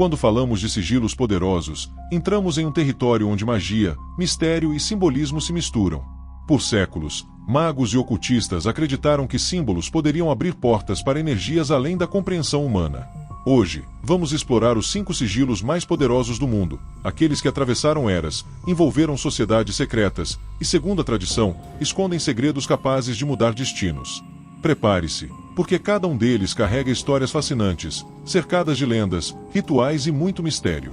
Quando falamos de sigilos poderosos, entramos em um território onde magia, mistério e simbolismo se misturam. Por séculos, magos e ocultistas acreditaram que símbolos poderiam abrir portas para energias além da compreensão humana. Hoje, vamos explorar os 5 sigilos mais poderosos do mundo, aqueles que atravessaram eras, envolveram sociedades secretas e, segundo a tradição, escondem segredos capazes de mudar destinos. Prepare-se, porque cada um deles carrega histórias fascinantes, cercadas de lendas, rituais e muito mistério.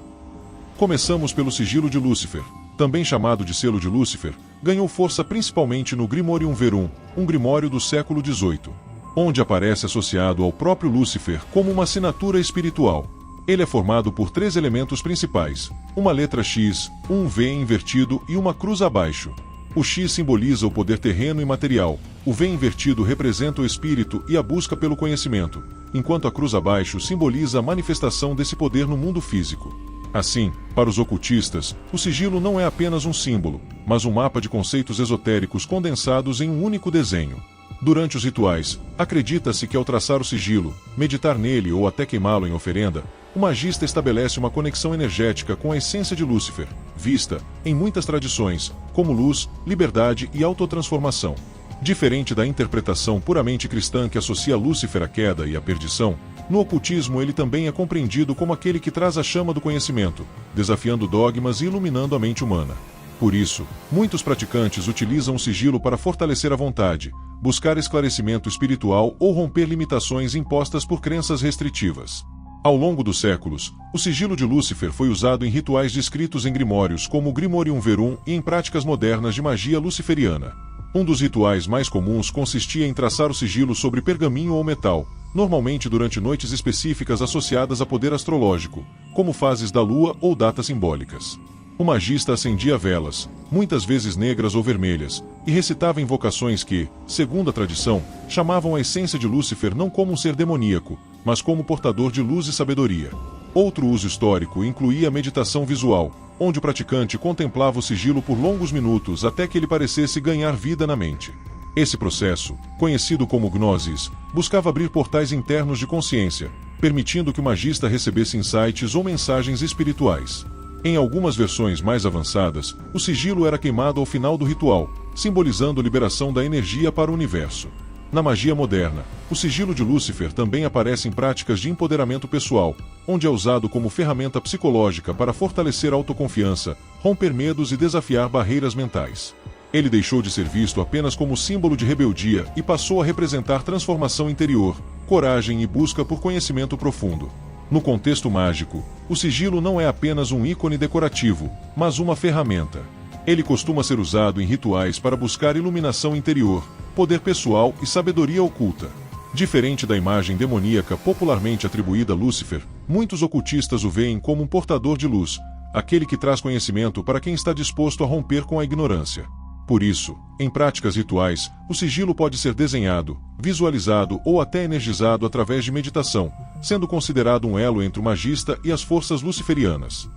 Começamos pelo sigilo de Lúcifer, também chamado de selo de Lúcifer, ganhou força principalmente no Grimorium Verum, um grimório do século XVIII, onde aparece associado ao próprio Lúcifer como uma assinatura espiritual. Ele é formado por 3 elementos principais, uma letra X, um V invertido e uma cruz abaixo. O X simboliza o poder terreno e material, o V invertido representa o espírito e a busca pelo conhecimento, enquanto a cruz abaixo simboliza a manifestação desse poder no mundo físico. Assim, para os ocultistas, o sigilo não é apenas um símbolo, mas um mapa de conceitos esotéricos condensados em um único desenho. Durante os rituais, acredita-se que ao traçar o sigilo, meditar nele ou até queimá-lo em oferenda, o magista estabelece uma conexão energética com a essência de Lúcifer, vista, em muitas tradições, como luz, liberdade e autotransformação. Diferente da interpretação puramente cristã que associa Lúcifer à queda e à perdição, no ocultismo ele também é compreendido como aquele que traz a chama do conhecimento, desafiando dogmas e iluminando a mente humana. Por isso, muitos praticantes utilizam o sigilo para fortalecer a vontade, buscar esclarecimento espiritual ou romper limitações impostas por crenças restritivas. Ao longo dos séculos, o sigilo de Lúcifer foi usado em rituais descritos em grimórios como o Grimorium Verum e em práticas modernas de magia luciferiana. Um dos rituais mais comuns consistia em traçar o sigilo sobre pergaminho ou metal, normalmente durante noites específicas associadas a poder astrológico, como fases da lua ou datas simbólicas. O magista acendia velas, muitas vezes negras ou vermelhas, e recitava invocações que, segundo a tradição, chamavam a essência de Lúcifer não como um ser demoníaco, mas como portador de luz e sabedoria. Outro uso histórico incluía a meditação visual, onde o praticante contemplava o sigilo por longos minutos até que ele parecesse ganhar vida na mente. Esse processo, conhecido como gnosis, buscava abrir portais internos de consciência, permitindo que o magista recebesse insights ou mensagens espirituais. Em algumas versões mais avançadas, o sigilo era queimado ao final do ritual, simbolizando liberação da energia para o universo. Na magia moderna, o sigilo de Lúcifer também aparece em práticas de empoderamento pessoal, onde é usado como ferramenta psicológica para fortalecer a autoconfiança, romper medos e desafiar barreiras mentais. Ele deixou de ser visto apenas como símbolo de rebeldia e passou a representar transformação interior, coragem e busca por conhecimento profundo. No contexto mágico, o sigilo não é apenas um ícone decorativo, mas uma ferramenta. Ele costuma ser usado em rituais para buscar iluminação interior, poder pessoal e sabedoria oculta. Diferente da imagem demoníaca popularmente atribuída a Lúcifer, muitos ocultistas o veem como um portador de luz, aquele que traz conhecimento para quem está disposto a romper com a ignorância. Por isso, em práticas rituais, o sigilo pode ser desenhado, visualizado ou até energizado através de meditação, sendo considerado um elo entre o magista e as forças luciferianas.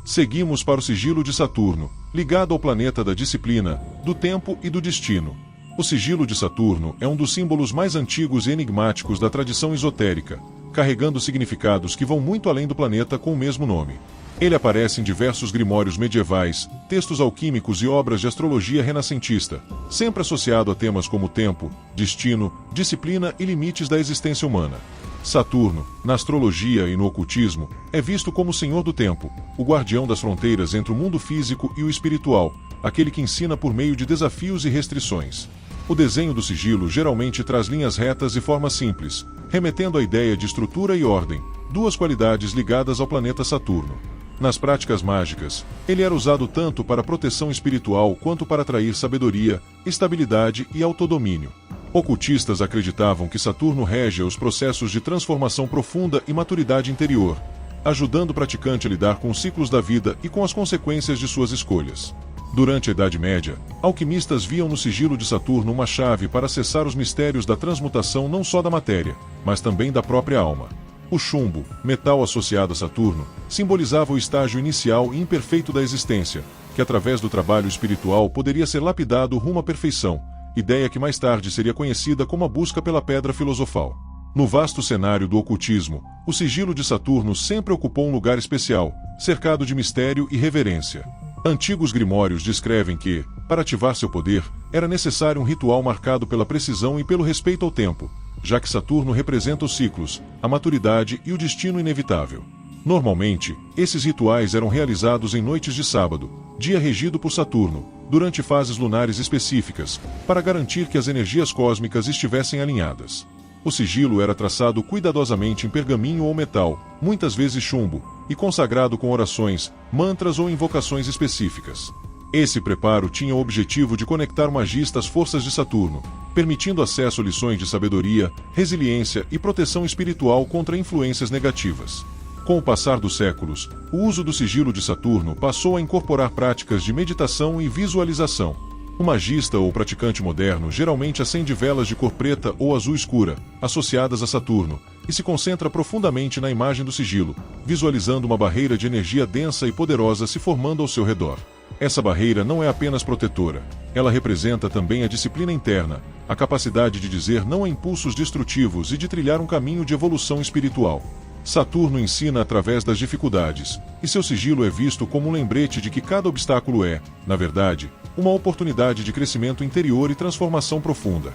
Seguimos para o sigilo de Saturno, ligado ao planeta da disciplina, do tempo e do destino. O sigilo de Saturno é um dos símbolos mais antigos e enigmáticos da tradição esotérica, carregando significados que vão muito além do planeta com o mesmo nome. Ele aparece em diversos grimórios medievais, textos alquímicos e obras de astrologia renascentista, sempre associado a temas como tempo, destino, disciplina e limites da existência humana. Saturno, na astrologia e no ocultismo, é visto como o senhor do tempo, o guardião das fronteiras entre o mundo físico e o espiritual, aquele que ensina por meio de desafios e restrições. O desenho do sigilo geralmente traz linhas retas e formas simples, remetendo à ideia de estrutura e ordem, duas qualidades ligadas ao planeta Saturno. Nas práticas mágicas, ele era usado tanto para proteção espiritual quanto para atrair sabedoria, estabilidade e autodomínio. Ocultistas acreditavam que Saturno rege os processos de transformação profunda e maturidade interior, ajudando o praticante a lidar com os ciclos da vida e com as consequências de suas escolhas. Durante a Idade Média, alquimistas viam no sigilo de Saturno uma chave para acessar os mistérios da transmutação não só da matéria, mas também da própria alma. O chumbo, metal associado a Saturno, simbolizava o estágio inicial e imperfeito da existência, que através do trabalho espiritual poderia ser lapidado rumo à perfeição, ideia que mais tarde seria conhecida como a busca pela pedra filosofal. No vasto cenário do ocultismo, o sigilo de Saturno sempre ocupou um lugar especial, cercado de mistério e reverência. Antigos grimórios descrevem que, para ativar seu poder, era necessário um ritual marcado pela precisão e pelo respeito ao tempo, já que Saturno representa os ciclos, a maturidade e o destino inevitável. Normalmente, esses rituais eram realizados em noites de sábado, dia regido por Saturno, durante fases lunares específicas, para garantir que as energias cósmicas estivessem alinhadas. O sigilo era traçado cuidadosamente em pergaminho ou metal, muitas vezes chumbo, e consagrado com orações, mantras ou invocações específicas. Esse preparo tinha o objetivo de conectar o magista às forças de Saturno, permitindo acesso a lições de sabedoria, resiliência e proteção espiritual contra influências negativas. Com o passar dos séculos, o uso do sigilo de Saturno passou a incorporar práticas de meditação e visualização. O magista ou praticante moderno geralmente acende velas de cor preta ou azul escura, associadas a Saturno, e se concentra profundamente na imagem do sigilo, visualizando uma barreira de energia densa e poderosa se formando ao seu redor. Essa barreira não é apenas protetora, ela representa também a disciplina interna, a capacidade de dizer não a impulsos destrutivos e de trilhar um caminho de evolução espiritual. Saturno ensina através das dificuldades, e seu sigilo é visto como um lembrete de que cada obstáculo é, na verdade, uma oportunidade de crescimento interior e transformação profunda.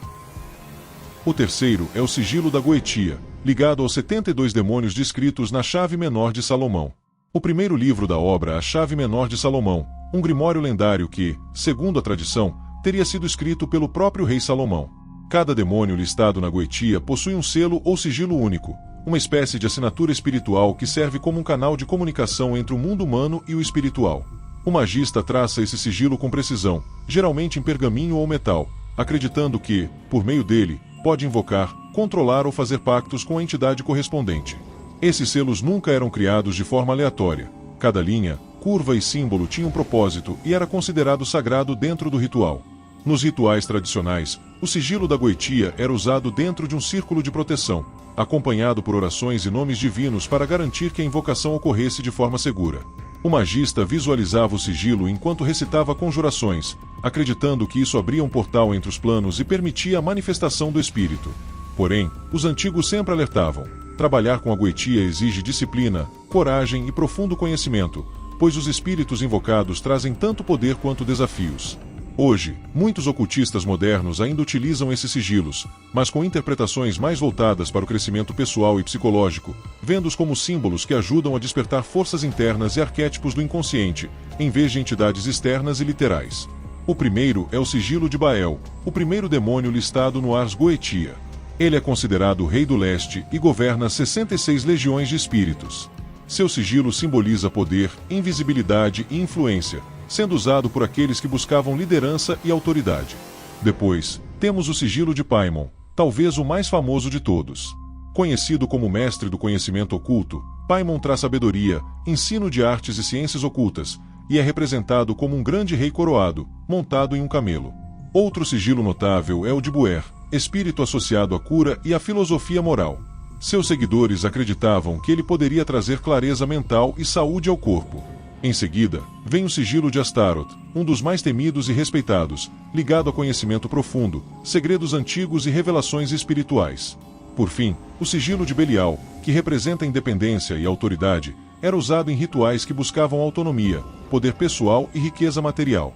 O terceiro é o sigilo da Goetia, ligado aos 72 demônios descritos na Chave Menor de Salomão. O primeiro livro da obra, A Chave Menor de Salomão, um grimório lendário que, segundo a tradição, teria sido escrito pelo próprio rei Salomão. Cada demônio listado na Goetia possui um selo ou sigilo único, uma espécie de assinatura espiritual que serve como um canal de comunicação entre o mundo humano e o espiritual. O magista traça esse sigilo com precisão, geralmente em pergaminho ou metal, acreditando que, por meio dele, pode invocar, controlar ou fazer pactos com a entidade correspondente. Esses selos nunca eram criados de forma aleatória. Cada linha, curva e símbolo tinha um propósito e era considerado sagrado dentro do ritual. Nos rituais tradicionais, o sigilo da Goetia era usado dentro de um círculo de proteção, acompanhado por orações e nomes divinos para garantir que a invocação ocorresse de forma segura. O magista visualizava o sigilo enquanto recitava conjurações, acreditando que isso abria um portal entre os planos e permitia a manifestação do espírito. Porém, os antigos sempre alertavam: trabalhar com a Goetia exige disciplina, coragem e profundo conhecimento, pois os espíritos invocados trazem tanto poder quanto desafios. Hoje, muitos ocultistas modernos ainda utilizam esses sigilos, mas com interpretações mais voltadas para o crescimento pessoal e psicológico, vendo-os como símbolos que ajudam a despertar forças internas e arquétipos do inconsciente, em vez de entidades externas e literais. O primeiro é o sigilo de Baal, o primeiro demônio listado no Ars Goetia. Ele é considerado o rei do leste e governa 66 legiões de espíritos. Seu sigilo simboliza poder, invisibilidade e influência, sendo usado por aqueles que buscavam liderança e autoridade. Depois, temos o sigilo de Paimon, talvez o mais famoso de todos. Conhecido como mestre do conhecimento oculto, Paimon traz sabedoria, ensino de artes e ciências ocultas, e é representado como um grande rei coroado, montado em um camelo. Outro sigilo notável é o de Buer, espírito associado à cura e à filosofia moral. Seus seguidores acreditavam que ele poderia trazer clareza mental e saúde ao corpo. Em seguida, vem o sigilo de Astaroth, um dos mais temidos e respeitados, ligado a conhecimento profundo, segredos antigos e revelações espirituais. Por fim, o sigilo de Belial, que representa a independência e autoridade, era usado em rituais que buscavam autonomia, poder pessoal e riqueza material.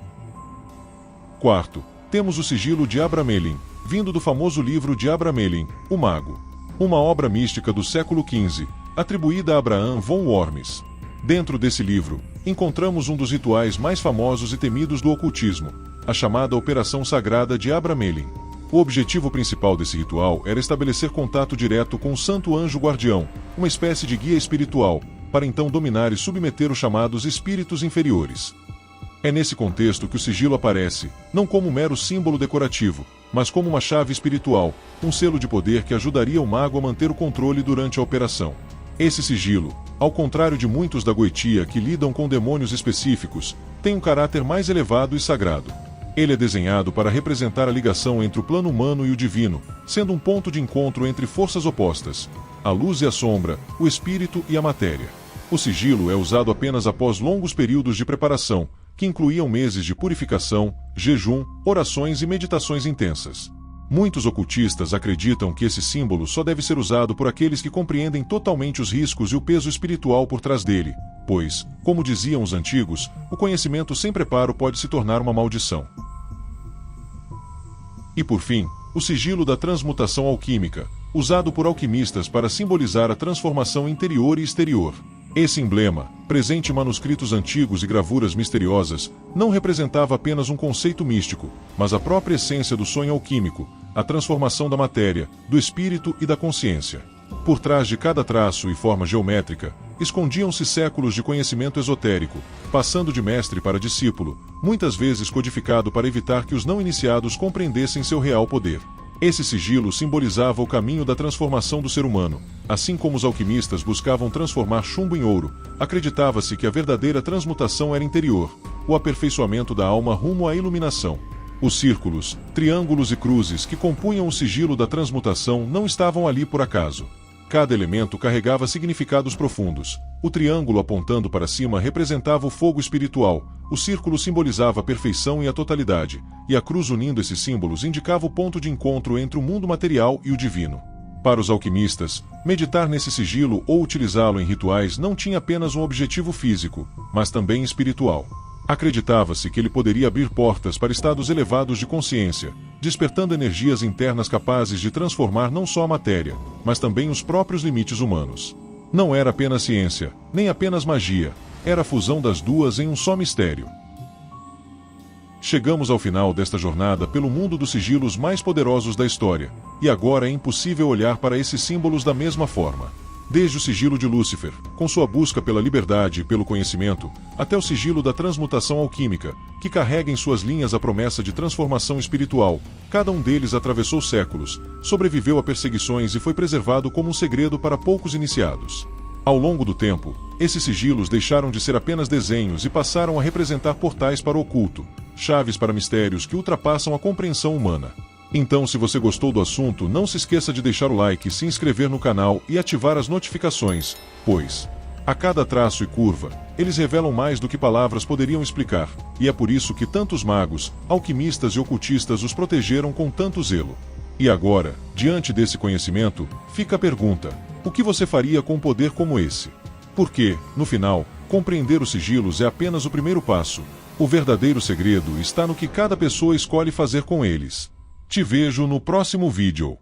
Quarto, temos o sigilo de Abramelin, vindo do famoso livro de Abramelin, o Mago. Uma obra mística do século XV, atribuída a Abraham von Worms. Dentro desse livro, encontramos um dos rituais mais famosos e temidos do ocultismo, a chamada Operação Sagrada de Abramelin. O objetivo principal desse ritual era estabelecer contato direto com o Santo Anjo Guardião, uma espécie de guia espiritual, para então dominar e submeter os chamados espíritos inferiores. É nesse contexto que o sigilo aparece, não como um mero símbolo decorativo, mas como uma chave espiritual, um selo de poder que ajudaria o mago a manter o controle durante a operação. Esse sigilo, ao contrário de muitos da Goetia que lidam com demônios específicos, tem um caráter mais elevado e sagrado. Ele é desenhado para representar a ligação entre o plano humano e o divino, sendo um ponto de encontro entre forças opostas, a luz e a sombra, o espírito e a matéria. O sigilo é usado apenas após longos períodos de preparação, que incluíam meses de purificação, jejum, orações e meditações intensas. Muitos ocultistas acreditam que esse símbolo só deve ser usado por aqueles que compreendem totalmente os riscos e o peso espiritual por trás dele, pois, como diziam os antigos, o conhecimento sem preparo pode se tornar uma maldição. E por fim, o sigilo da transmutação alquímica, usado por alquimistas para simbolizar a transformação interior e exterior. Esse emblema, presente em manuscritos antigos e gravuras misteriosas, não representava apenas um conceito místico, mas a própria essência do sonho alquímico, a transformação da matéria, do espírito e da consciência. Por trás de cada traço e forma geométrica, escondiam-se séculos de conhecimento esotérico, passando de mestre para discípulo, muitas vezes codificado para evitar que os não iniciados compreendessem seu real poder. Esse sigilo simbolizava o caminho da transformação do ser humano. Assim como os alquimistas buscavam transformar chumbo em ouro, acreditava-se que a verdadeira transmutação era interior, o aperfeiçoamento da alma rumo à iluminação. Os círculos, triângulos e cruzes que compunham o sigilo da transmutação não estavam ali por acaso. Cada elemento carregava significados profundos. O triângulo apontando para cima representava o fogo espiritual, o círculo simbolizava a perfeição e a totalidade, e a cruz unindo esses símbolos indicava o ponto de encontro entre o mundo material e o divino. Para os alquimistas, meditar nesse sigilo ou utilizá-lo em rituais não tinha apenas um objetivo físico, mas também espiritual. Acreditava-se que ele poderia abrir portas para estados elevados de consciência, despertando energias internas capazes de transformar não só a matéria, mas também os próprios limites humanos. Não era apenas ciência, nem apenas magia, era a fusão das duas em um só mistério. Chegamos ao final desta jornada pelo mundo dos sigilos mais poderosos da história, e agora é impossível olhar para esses símbolos da mesma forma. Desde o sigilo de Lúcifer, com sua busca pela liberdade e pelo conhecimento, até o sigilo da transmutação alquímica, que carrega em suas linhas a promessa de transformação espiritual, cada um deles atravessou séculos, sobreviveu a perseguições e foi preservado como um segredo para poucos iniciados. Ao longo do tempo, esses sigilos deixaram de ser apenas desenhos e passaram a representar portais para o oculto, chaves para mistérios que ultrapassam a compreensão humana. Então, se você gostou do assunto, não se esqueça de deixar o like, se inscrever no canal e ativar as notificações, pois, a cada traço e curva, eles revelam mais do que palavras poderiam explicar, e é por isso que tantos magos, alquimistas e ocultistas os protegeram com tanto zelo. E agora, diante desse conhecimento, fica a pergunta: o que você faria com um poder como esse? Porque, no final, compreender os sigilos é apenas o primeiro passo. O verdadeiro segredo está no que cada pessoa escolhe fazer com eles. Te vejo no próximo vídeo.